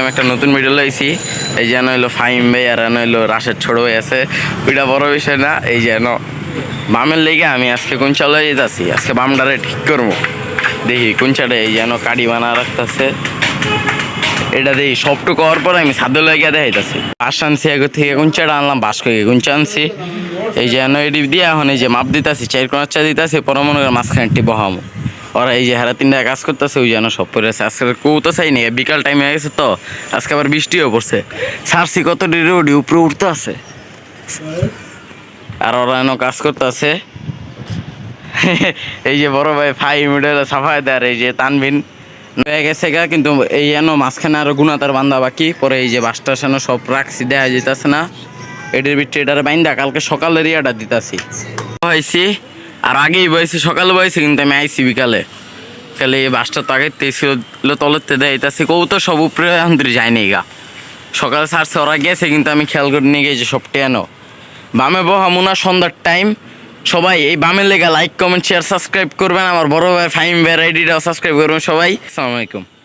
আমি একটা নতুন ভিডিও লাইছি। এই যেন হইলো ফাহিম ভাই আর হইলো রাশেদ ছোট ভাই আছে, ওইটা বড় বিষয় না। এই যেন বামের লেগে আমি আজকে কোন চালাই যেতেছি, আজকে বামডারে ঠিক করবো। দেখি কোন চাটে এই যেন কাটি বানা রাখতেছে, এটা দেখি সবটুকু হওয়ার পর আমি ছাদে লাগিয়ে দেখাইতেছি। বাস আনছি আগে থেকে কোন চাটা আনলাম, বাস করে কোন চা আনছি। এই যেন এটি দিয়ে এখন এই যে মাপ দিতেছি, 4 কোনার চা দিতেছি, পরে মনে করে মাঝখানে একটি বহামো। ওরা এই যে হারা 3টা কাজ করতেছে, ওই যেন সব করে আছে। আজকে কৌতো চাই নি, বিকাল টাইম হয়ে গেছে তো, আজকে আবার বৃষ্টিও পড়ছে। ছাড়ছি কত ডিরে উঠি উপরে উঠতে আছে, আর ওরা এনে কাজ করতে আছে। এই যে বড় ভাই ফাহিম সাফাই দেয়, এই যে তানবিন হয়ে গেছে গা, কিন্তু এই এনো মাঝখানে আরো গুণাতার বান্ধা বাকি। পরে এই যে বাসটা সেন সব রাখছি, দেখা যেতেছে না। এটার ভিতরে এটার বাইন্দা কালকে সকালের ইয়াটা দিতেছি হয়েছি, আর আগেই বয়েছি, সকালে বয়েছি, কিন্তু আমি আইসি বিকালে। তাহলে এই বাসটা তো আগে তেছিল তলের দেয় এটাছি কৌ তো সব উপরে আন্তরি যায়নি গা। সকালে ছাড়ছে, ওরা গেছে, কিন্তু আমি খেয়াল করে নিয়ে গেছি সব টেনো। বামে বহামুনা সন্ধ্যার টাইম। সবাই এই বামের লেগা লাইক কমেন্ট শেয়ার সাবস্ক্রাইব করবেন। আমার বড় ভাই ফাহিম ভাই আইডিটাও সাবস্ক্রাইব করবেন সবাই। আসসালামু আলাইকুম।